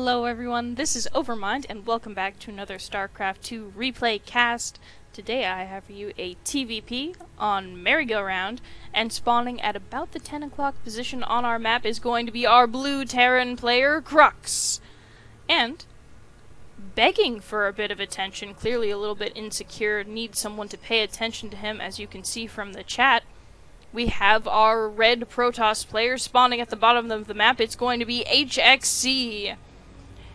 Hello everyone, this is Overmind, and welcome back to another StarCraft 2 replay cast. Today I have for you a TvP on Merry-Go-Round, and spawning at about the 10 o'clock position on our map is going to be our blue Terran player, Crux. And begging for a bit of attention, clearly a little bit insecure, needs someone to pay attention to him, as you can see from the chat. We have our red Protoss player spawning at the bottom of the map. It's going to be HXC.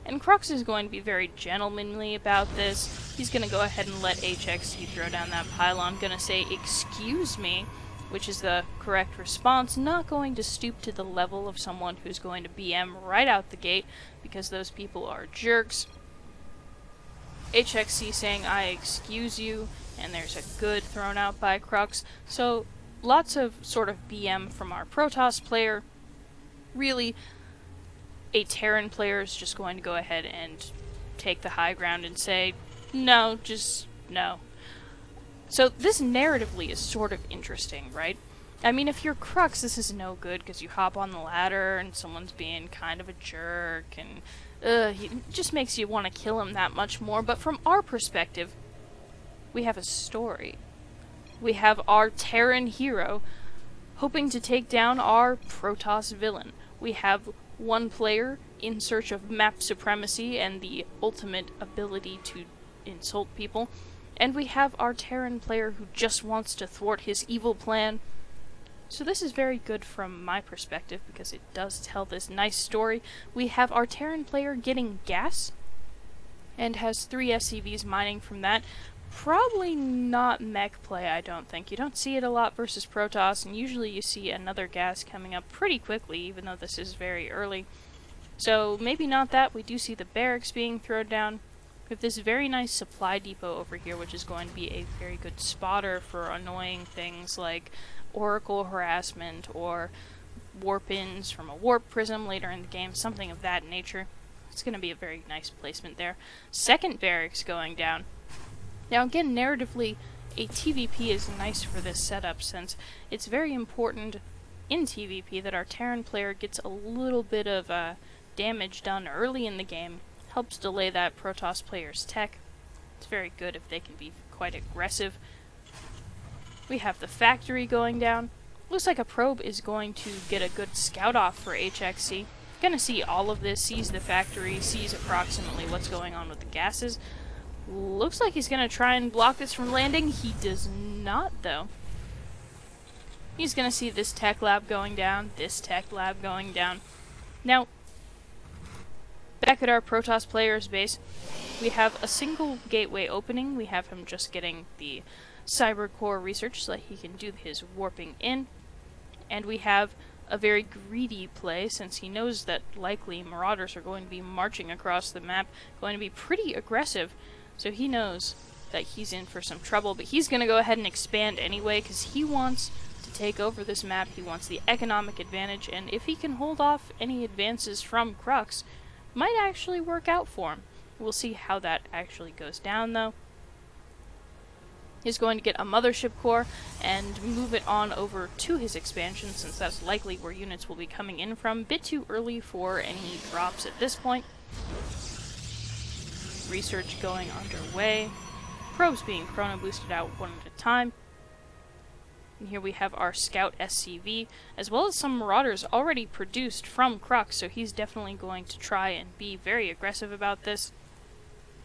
And Crux is going to be very gentlemanly about this. He's going to go ahead and let HXC throw down that pylon. Going to say, "Excuse me," which is the correct response. Not going to stoop to the level of someone who's going to BM right out the gate, because those people are jerks. HXC saying, "I excuse you," and there's a good thrown out by Crux. So lots of sort of BM from our Protoss player. Really, a Terran player is just going to go ahead and take the high ground and say, no, just no. So this narratively is sort of interesting, right? I mean, if you're Crux, this is no good because you hop on the ladder and someone's being kind of a jerk, and it just makes you want to kill him that much more. But from our perspective, we have a story. We have our Terran hero hoping to take down our Protoss villain. We have one player in search of map supremacy and the ultimate ability to insult people, and we have our Terran player who just wants to thwart his evil plan. So this is very good from my perspective because it does tell this nice story. We have our Terran player getting gas and has 3 SCVs mining from that. Probably not mech play, I don't think. You don't see it a lot versus Protoss, and usually you see another gas coming up pretty quickly, even though this is very early. So maybe not that. We do see the barracks being thrown down. We have this very nice supply depot over here, which is going to be a very good spotter for annoying things like Oracle harassment or warp-ins from a warp prism later in the game, something of that nature. It's going to be a very nice placement there. Second barracks going down. Now again, narratively, a TvP is nice for this setup, since it's very important in TvP that our Terran player gets a little bit of damage done early in the game. Helps delay that Protoss player's tech. It's very good if they can be quite aggressive. We have the factory going down. Looks like a probe is going to get a good scout off for HXC. Gonna see all of this, sees the factory, sees approximately what's going on with the gases. Looks like he's gonna try and block this from landing. He does not, though. He's gonna see this tech lab going down, this tech lab going down. Now, back at our Protoss player's base, we have a single gateway opening. We have him just getting the cyber core research so that he can do his warping in. And we have a very greedy play, since he knows that likely Marauders are going to be marching across the map, going to be pretty aggressive. So he knows that he's in for some trouble, but he's going to go ahead and expand anyway, because he wants to take over this map. He wants the economic advantage, and if he can hold off any advances from Crux, might actually work out for him. We'll see how that actually goes down, though. He's going to get a mothership core and move it on over to his expansion, since that's likely where units will be coming in from. Bit too early for any drops at this point. Research going underway. Probes being chrono boosted out one at a time. And here we have our Scout SCV, as well as some Marauders already produced from Crux, so he's definitely going to try and be very aggressive about this.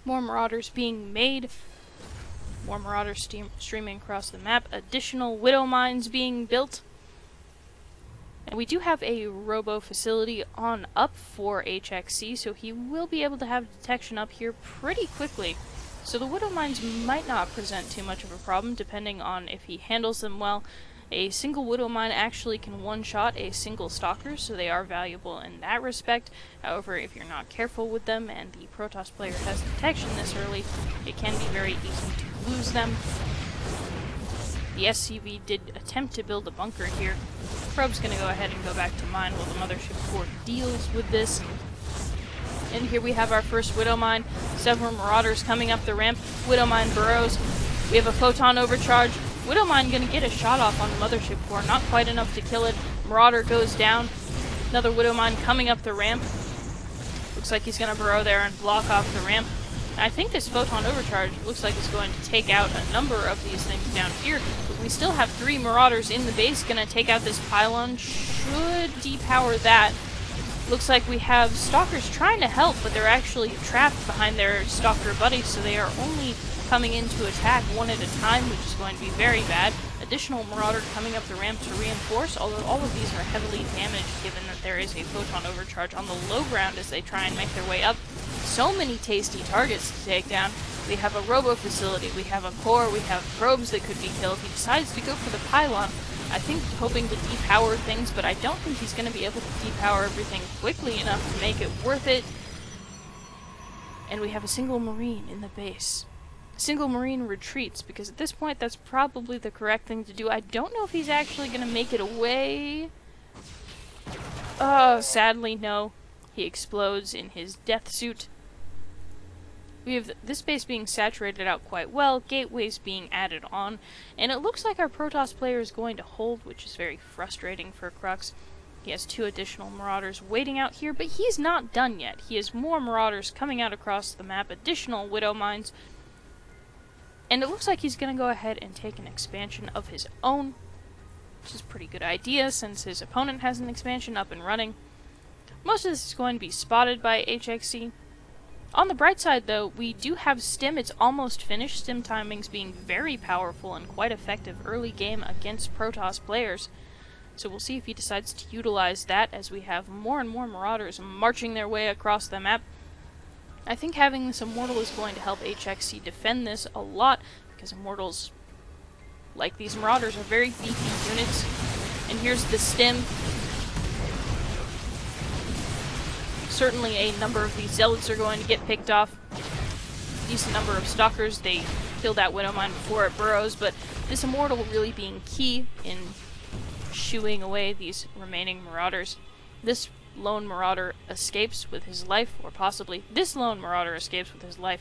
More Marauders being made. More Marauders streaming across the map. Additional Widow Mines being built. And we do have a robo facility on up for HXC, so he will be able to have detection up here pretty quickly. So the Widow Mines might not present too much of a problem, depending on if he handles them well. A single Widow Mine actually can one-shot a single Stalker, so they are valuable in that respect. However, if you're not careful with them and the Protoss player has detection this early, it can be very easy to lose them. The SCV did attempt to build a bunker here. Probe's gonna go ahead and go back to mine while the mothership core deals with this. And here we have our first Widow Mine. Several Marauders coming up the ramp. Widow Mine burrows. We have a photon overcharge. Widow Mine gonna get a shot off on the mothership core. Not quite enough to kill it. Marauder goes down. Another Widow Mine coming up the ramp. Looks like he's going to burrow there and block off the ramp. I think this Photon Overcharge looks like it's going to take out a number of these things down here, but we still have 3 Marauders in the base. Going to take out this pylon, should depower that. Looks like we have Stalkers trying to help, but they're actually trapped behind their Stalker buddies, so they are only coming in to attack one at a time, which is going to be very bad. Additional Marauder coming up the ramp to reinforce, although all of these are heavily damaged given that there is a Photon Overcharge on the low ground as they try and make their way up. So many tasty targets to take down. We have a Robo Facility, we have a Core, we have probes that could be killed. He decides to go for the Pylon, I think hoping to depower things, but I don't think he's going to be able to depower everything quickly enough to make it worth it. And we have a single Marine in the base. Single Marine retreats, because at this point that's probably the correct thing to do. I don't know if he's actually going to make it away. Oh, sadly, no. He explodes in his death suit. We have this base being saturated out quite well, gateways being added on, and it looks like our Protoss player is going to hold, which is very frustrating for Crux. He has 2 additional Marauders waiting out here, but he's not done yet. He has more Marauders coming out across the map, additional Widow Mines, and it looks like he's going to go ahead and take an expansion of his own, which is a pretty good idea since his opponent has an expansion up and running. Most of this is going to be spotted by HXC. On the bright side, though, we do have Stim. It's almost finished. Stim timings being very powerful and quite effective early game against Protoss players. So we'll see if he decides to utilize that as we have more and more Marauders marching their way across the map. I think having this Immortal is going to help HXC defend this a lot, because Immortals, like these Marauders, are very beefy units. And here's the Stim. Certainly a number of these Zealots are going to get picked off. Decent number of Stalkers. They kill that Widow Mine before it burrows, but this Immortal really being key in shooing away these remaining Marauders. This lone Marauder escapes with his life, or possibly this lone Marauder escapes with his life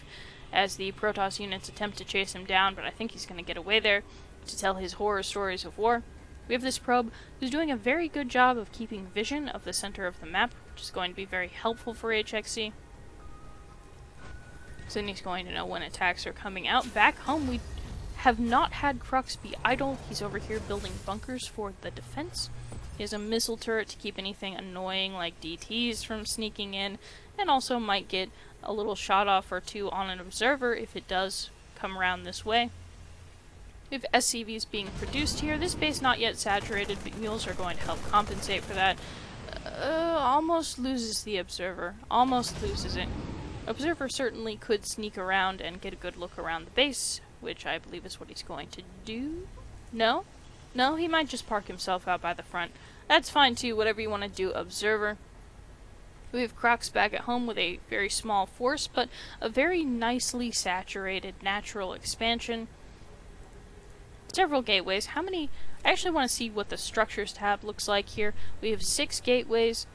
as the Protoss units attempt to chase him down, but I think he's going to get away there to tell his horror stories of war. We have this probe who's doing a very good job of keeping vision of the center of the map, which is going to be very helpful for HXC. So then he's going to know when attacks are coming out. Back home, we have not had Crux be idle. He's over here building bunkers for the defense. He has a missile turret to keep anything annoying like DTs from sneaking in, and also might get a little shot off or 2 on an observer if it does come around this way. We have SCVs being produced here. This base not yet saturated, but mules are going to help compensate for that. Almost loses the Observer. Almost loses it. Observer certainly could sneak around and get a good look around the base, which I believe is what he's going to do. No? No, he might just park himself out by the front. That's fine too, whatever you want to do, Observer. We have Crux back at home with a very small force, but a very nicely saturated natural expansion. Several gateways. How many? I actually want to see what the structures tab looks like here. We have 6 gateways,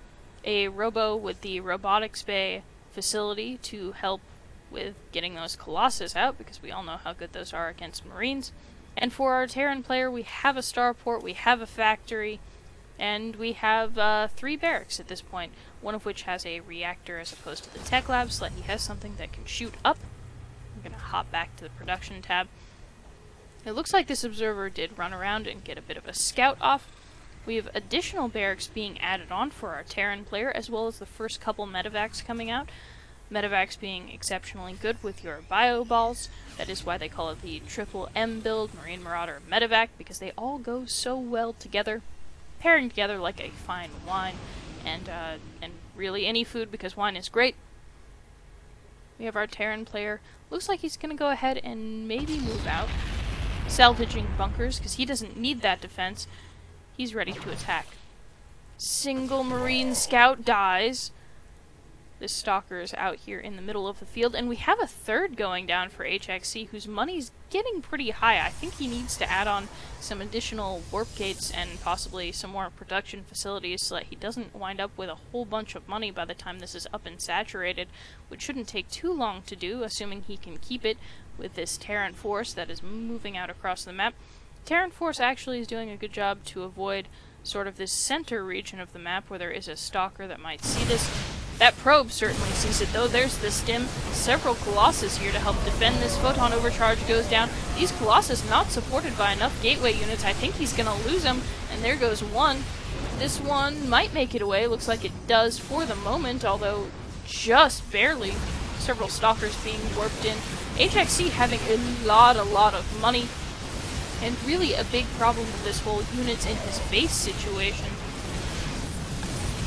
a robo with the robotics bay facility to help with getting those Colossus out, because we all know how good those are against Marines. And for our Terran player, we have a starport, we have a factory, and we have 3 barracks at this point, one of which has a reactor as opposed to the tech lab, so that he has something that can shoot up. I'm going to hop back to the production tab. It looks like this Observer did run around and get a bit of a scout off. We have additional barracks being added on for our Terran player, as well as the first couple medevacs coming out. Medevacs being exceptionally good with your bio balls. That is why they call it the Triple M build, Marine Marauder Medevac, because they all go so well together, pairing together like a fine wine, and really any food, because wine is great. We have our Terran player. Looks like he's going to go ahead and maybe move out, salvaging bunkers, because he doesn't need that defense. He's ready to attack. Single Marine Scout dies. This Stalker is out here in the middle of the field, and we have a third going down for HXC, whose money's getting pretty high. I think he needs to add on some additional warp gates and possibly some more production facilities so that he doesn't wind up with a whole bunch of money by the time this is up and saturated, which shouldn't take too long to do, assuming he can keep it with this Terran force that is moving out across the map. Terran force actually is doing a good job to avoid sort of this center region of the map where there is a Stalker that might see this. That probe certainly sees it, though. There's the stim. Several Colossus here to help defend this. Photon Overcharge goes down. These Colossus not supported by enough gateway units. I think he's going to lose them. And there goes one. This one might make it away. Looks like it does for the moment, although just barely. Several Stalkers being warped in. HXC having a lot of money. And really a big problem with this whole units in his base situation.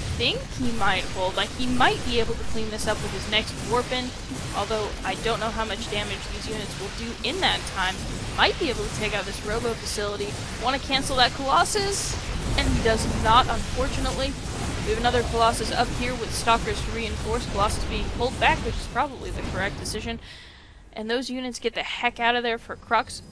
I think he might hold. Like, he might be able to clean this up with his next warp in, although I don't know how much damage these units will do in that time. Might be able to take out this robo facility. Want to cancel that Colossus? And he does not, unfortunately. We have another Colossus up here with Stalkers to reinforce. Colossus being pulled back, which is probably the correct decision. And those units get the heck out of there for Crux.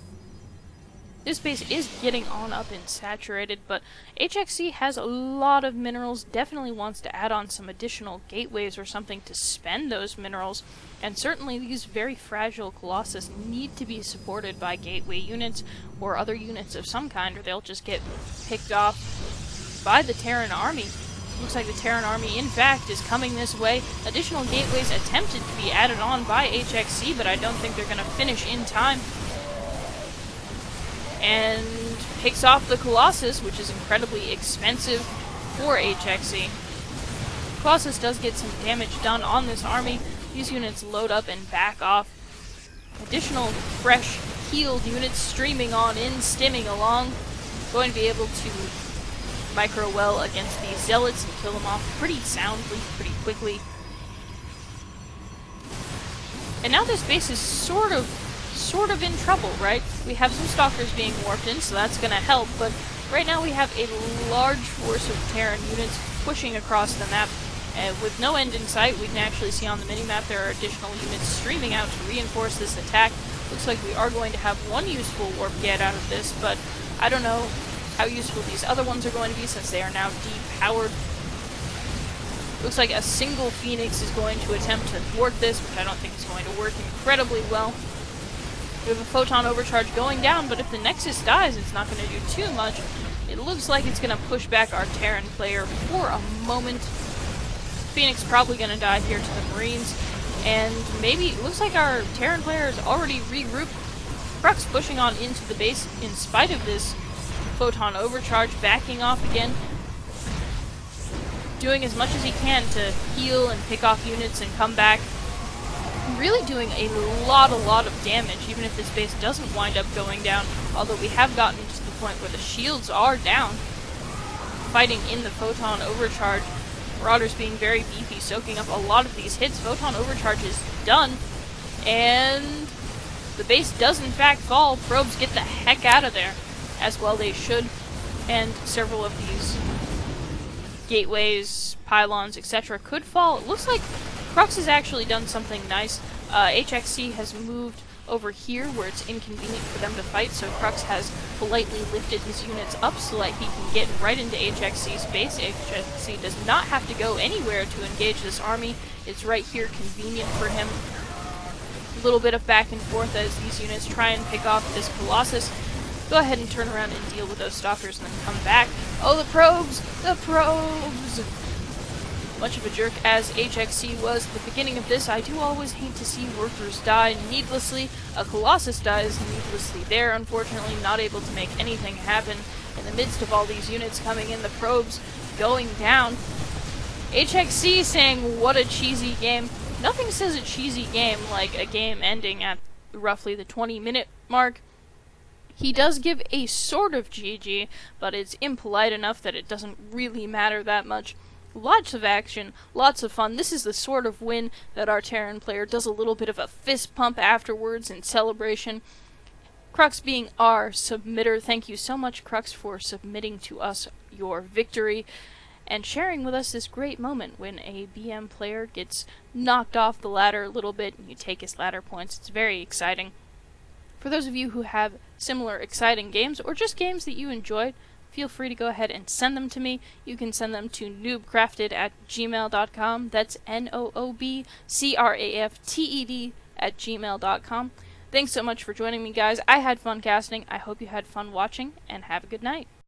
This base is getting on up and saturated, but HXC has a lot of minerals, definitely wants to add on some additional gateways or something to spend those minerals, and certainly these very fragile Colossus need to be supported by gateway units or other units of some kind, or they'll just get picked off by the Terran army. Looks like the Terran army, in fact, is coming this way. Additional gateways attempted to be added on by HXC, but I don't think they're going to finish in time. And picks off the Colossus, which is incredibly expensive for HXC. Colossus does get some damage done on this army. These units load up and back off. Additional fresh healed units streaming on in, stimming along. Going to be able to micro-well against these zealots and kill them off pretty soundly, pretty quickly. And now this base is sort of in trouble, right? We have some Stalkers being warped in, so that's going to help, but right now we have a large force of Terran units pushing across the map, and with no end in sight. We can actually see on the minimap there are additional units streaming out to reinforce this attack. Looks like we are going to have one useful warp get out of this, but I don't know how useful these other ones are going to be since they are now depowered. Looks like a single Phoenix is going to attempt to thwart this, which I don't think is going to work incredibly well. We have a Photon Overcharge going down, but if the Nexus dies, it's not going to do too much. It looks like it's going to push back our Terran player for a moment. Phoenix probably going to die here to the Marines, and maybe it looks like our Terran player is already regrouped. Crux pushing on into the base in spite of this Photon Overcharge, backing off again. Doing as much as he can to heal and pick off units and come back. Really doing a lot of damage, even if this base doesn't wind up going down, although we have gotten to the point where the shields are down. Fighting in the Photon Overcharge. Marauders being very beefy, soaking up a lot of these hits. Photon Overcharge is done, and the base does in fact fall. Probes get the heck out of there, as well they should, and several of these gateways, pylons, etc. could fall. It looks like Crux has actually done something nice. HXC has moved over here where it's inconvenient for them to fight, so Crux has politely lifted his units up so that he can get right into HXC's base. HXC does not have to go anywhere to engage this army. It's right here, convenient for him. A little bit of back and forth as these units try and pick off this Colossus. Go ahead and turn around and deal with those Stalkers and then come back. Oh, the probes! The probes! Much of a jerk as HXC was at the beginning of this, I do always hate to see workers die needlessly. A Colossus dies needlessly there, unfortunately, not able to make anything happen. In the midst of all these units coming in, the probes going down. HXC saying, what a cheesy game. Nothing says a cheesy game like a game ending at roughly the 20-minute mark. He does give a sort of GG, but it's impolite enough that it doesn't really matter that much. Lots of action, lots of fun. This is the sort of win that our Terran player does a little bit of a fist pump afterwards in celebration. Crux being our submitter, thank you so much, Crux, for submitting to us your victory and sharing with us this great moment when a BM player gets knocked off the ladder a little bit and you take his ladder points. It's very exciting. For those of you who have similar exciting games or just games that you enjoyed, feel free to go ahead and send them to me. You can send them to noobcrafted@gmail.com. That's NoobCrafted@gmail.com. Thanks so much for joining me, guys. I had fun casting. I hope you had fun watching, and have a good night.